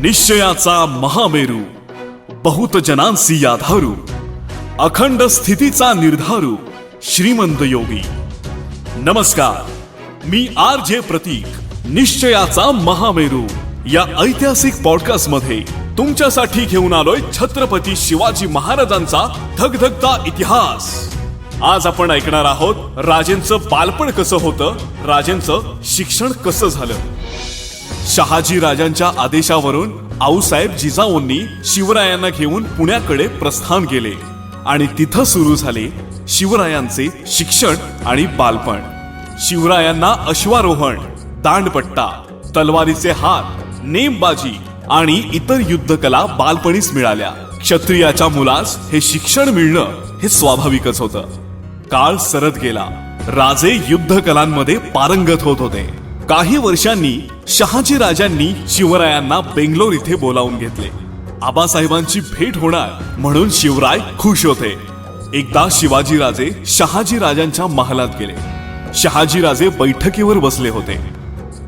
निश्चयाचा महामेरू, बहुत जनांसी आधारू, अखंड स्थितीचा निर्धारू, श्रीमंत योगी. नमस्कार, मी RJ प्रतीक. निश्चयाचा महामेरू या ऐतिहासिक पॉडकास्ट मध्ये तुमच्यासाठी घेऊन आलोय छत्रपती शिवाजी महाराजांचा धगधगता इतिहास. आज आपण ऐकणार आहोत राजेंचं बालपण कसं होतं, राजेंचं शिक्षण कसं झालं. शहाजी राजांच्या आदेशावरून आऊसाहेब जिजाऊंनी शिवरायांना घेऊन पुण्याकडे प्रस्थान केले आणि तिथं सुरू झाले शिवरायांचे शिक्षण आणि बालपण. शिवरायांना अश्वारोहण, दांडपट्टा, तलवारीचे हात, नेमबाजी आणि इतर युद्धकला बालपणीच मिळाल्या. क्षत्रियाच्या मुलास हे शिक्षण मिळणं हे स्वाभाविकच होतं. काळ सरत गेला. राजे युद्ध कलांमध्ये पारंगत होत होते. काही वर्षांनी शहाजी राजांनी शिवरायांना बेंगलोर इथे बोलावून घेतले. आबासाहेबांची भेट होणार म्हणून शिवराय खुश होते. एकदा शिवाजी राजे शहाजी राजांच्या महालात गेले. शहाजी राजे बैठकीवर बसले होते.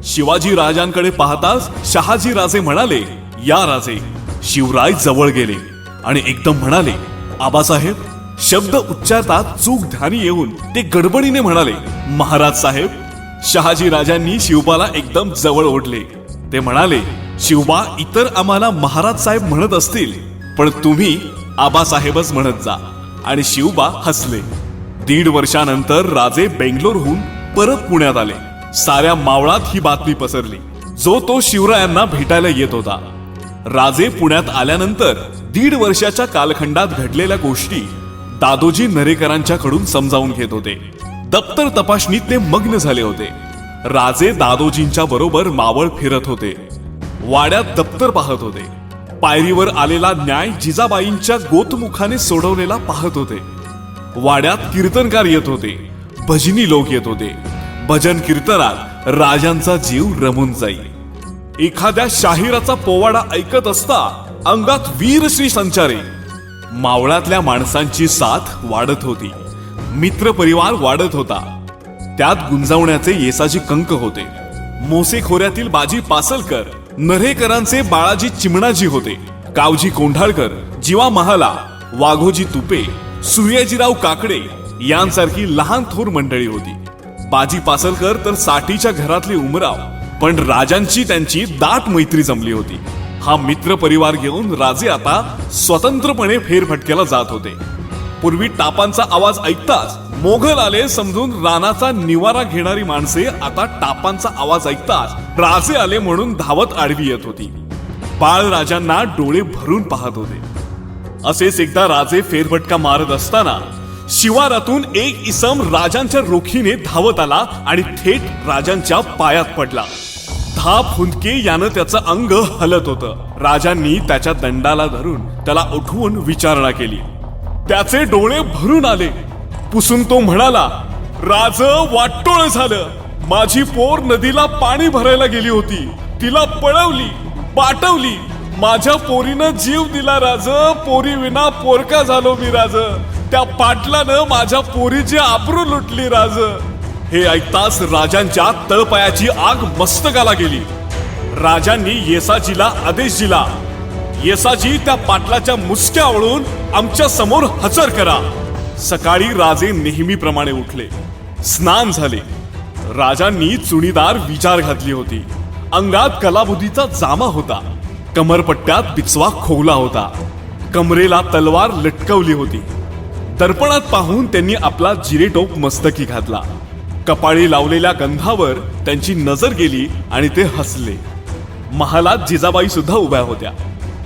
शिवाजी राजांकडे पाहताच शहाजी राजे म्हणाले, या राजे. शिवराय जवळ गेले आणि एकदम म्हणाले, आबासाहेब. शब्द उच्चारतात चूक ध्यानी येऊन ते गडबडीने म्हणाले, महाराज साहेब. शहाजी राजांनी शिवबाला एकदम जवळ ओढले. ते म्हणाले, शिवबा, इतर आम्हाला महाराज साहेब म्हणत असतील, पण तुम्ही आबासाहेबच म्हणत जा. आणि शिवबा हसले. 1.5 वर्षानंतर राजे बेंगलोरहून परत पुण्यात आले. साऱ्या मावळात ही बातमी पसरली. जो तो शिवरायांना भेटायला येत होता. राजे पुण्यात आल्यानंतर 1.5 वर्षाच्या कालखंडात घडलेल्या गोष्टी दादोजी नरेकरांच्याकडून समजावून घेत होते. दप्तर तपासणीत ते मग्न झाले होते. राजे दादोजींच्या बरोबर मावळ फिरत होते. वाड्यात दप्तर पाहत होते. पायरीवर आलेला न्याय जिजाबाईंच्या गोतमुखाने सोडवलेला पाहत होते. वाड्यात कीर्तनकार येत होते. भजनी लोक येत होते. भजन कीर्तनात राजांचा जीव रमून जाई. एखाद्या शाहिराचा पोवाडा ऐकत असता अंगात वीरश्री संचारे. मावळातल्या माणसांची साथ वाढत होती. मित्र परिवार वाढत होता. त्यात गुंजावण्याचे येसाजी कंक होते. मोसे खोऱ्यातील बाजी पासलकर, नरेकरांचे बाळाजी चिमणाजी होते. कावजी कोंढाळकर, जीवा महाला, वाघोजी तुपे, सूर्याजीराव काकडे यांसारखी लहान थोर मंडळी होती. बाजी पासलकर तर साठीच्या घरातले उमराव, पण राजांची त्यांची दाट मैत्री जमली होती. हा मित्र परिवार घेऊन राजे आता स्वतंत्रपणे फेरफटक्याला जात होते. पूर्वी टापांचा आवाज ऐकताच मोघल आले समजून रानाचा निवारा घेणारी माणसे आता टापांचा आवाज ऐकताच राजे आले म्हणून धावत आडवी येत होती. बाळराजांना डोळे भरून पाहत होते. असेच एकदा राजे फेरफटका मारत असताना शिवारातून एक इसम राजांच्या रोखीने धावत आला आणि थेट राजांच्या पायात पडला. धाप हुंदके यानं त्याचं अंग हलत होतं. राजांनी त्याच्या दंडाला धरून त्याला उठवून विचारणा केली. त्याचे डोळे भरून आले. पुसून तो म्हणाला, राज, वाटोळ झालं. माझी पोर नदीला पाणी भरायला गेली होती. तिला पळवली, पाठवली. माझ्या पोरीनं जीव दिला राज. पोरी विना पोरका झालो मी राज. त्या पाटलानं माझ्या पोरीची आबरू लुटली राज. हे ऐकताच राजांच्या तळपायाची आग मस्तकाला गेली. राजांनी येसाजीला आदेश दिला, येसाजी, त्या पाटलाच्या मुसक्या आवळून आमच्या समोर हजर करा. सकाळी राजे नेहमीप्रमाणे उठले. स्नान झाले. राजांनी चुणीदार विचार घातली होती. अंगात कलाबुद्धीचा जामा होता. कमरपट्ट्यात बिचवा खोवला होता. कमरेला तलवार लटकवली होती. दर्पणात पाहून त्यांनी आपला जिरेटोप मस्तकी घातला. कपाळी लावलेल्या गंधावर त्यांची नजर गेली आणि ते हसले. महालात जिजाबाई सुद्धा उभ्या होत्या.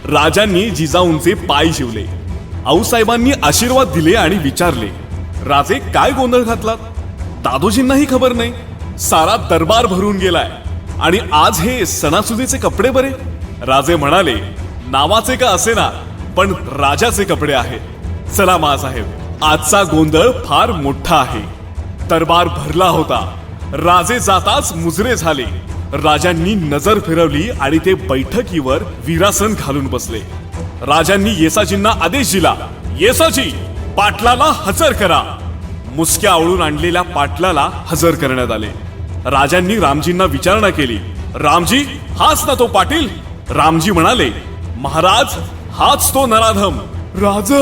राजांनी जिजाऊंचे पाय शिवले. आऊसाहेबांनी आशीर्वाद दिले आणि विचारले, राजे, काय गोंधळ घातलात? दादोजींनाही खबर नाही. सारा दरबार भरून गेलाय आणि आज हे सणासुदीचे कपडे बरे. राजे म्हणाले, नावाचे का असेना, पण राजाचे कपडे आहेत. चला मासाहेब, आजचा गोंधळ फार मोठा आहे. दरबार भरला होता. राजे जाताच मुजरे झाले. राजांनी नजर फिरवली आणि ते बैठकीवर वीरासन घालून बसले. राजांनी येसाजींना आदेश दिला, येसाजी, पाटलाला हजर करा. मुसक्या आवळून आणलेल्या पाटलाला हजर करण्यात आले. राजांनी रामजींना विचारणा केली, रामजी, हाच ना तो पाटील? रामजी म्हणाले, महाराज हाच तो नराधम राज.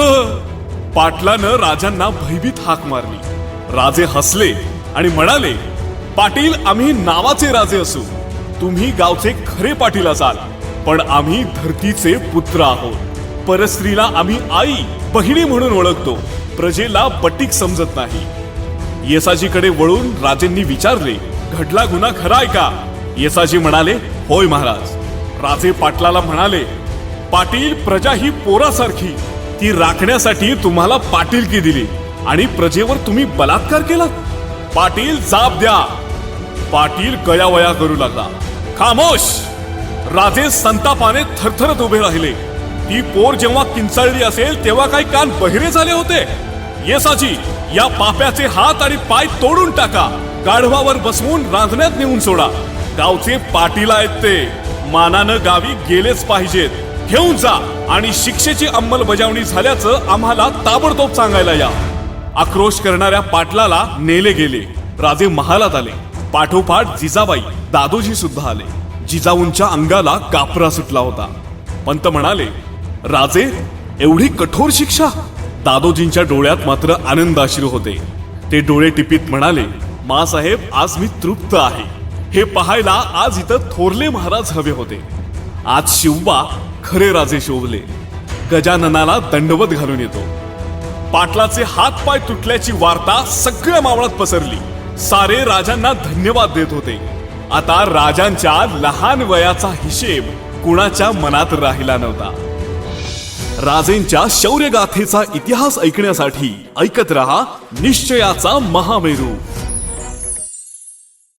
पाटलानं राजांना भयभीत हाक मारली. राजे हसले आणि म्हणाले, पाटील आम्ही नावाचे राजे असू, तुम्ही गावचे खरे पाटील असाल, पण आम्ही धरतीचे पुत्र आहोत. परस्त्रीला आम्ही आई बहिणी म्हणून ओळखतो, प्रजेला बटीक समजत नाही. येसाजीकडे वळून राजेंनी विचारले, घडला गुन्हा खरा आहे का? येसाजी म्हणाले, होय महाराज. राजे पाटलाला म्हणाले, पाटील प्रजा ही पोरासारखी, ती राखण्यासाठी तुम्हाला पाटीलकी दिली आणि प्रजेवर तुम्ही बलात्कार केला. पाटील जाब द्या. पाटील गयावया करू लागला. खामोश. राजे संतापाने थरथरत उभे राहिले. ती पोर जेव्हा किंचाळली असेल तेव्हा काही कान बहिरे झाले होते. येसाजी, या पाप्याचे हात आणि पाय तोडून टाका, गाढवावर बसवून रांजण्यात नेऊन सोडा. गावचे पाटील आहेत ते, मानानं गावी गेलेच पाहिजेत. घेऊन जा आणि शिक्षेची अंमलबजावणी झाल्याचं आम्हाला ताबडतोब सांगायला या. आक्रोश करणाऱ्या पाटलाला नेले गेले. राजे महालात आले. पाठोपाठ जिजाबाई दादोजी सुद्धा आले. जिजाऊंच्या अंगाला कापरा सुटला होता. पंत म्हणाले, राजे एवढी कठोर शिक्षा? दादोजींच्या डोळ्यात मात्र आनंदाश्रू होते. ते डोळे टिपीत म्हणाले, मासाहेब आज मी तृप्त आहे. हे पाहायला आज इथं थोरले महाराज हवे होते. आज शिवबा खरे राजे शोभले. गजाननाला दंडवत घालून येतो. पाटलाचे हात पाय तुटल्याची वार्ता सगळ्या मावळात पसरली. सारे राजांना धन्यवाद देत होते. आता राजांच्या लहान वयाचा हिशेब कुणाच्या मनात राहिला नव्हता. राजेंच्या शौर्यगाथेचा इतिहास ऐकण्यासाठी ऐकत रहा निश्चयाचा महामेरू.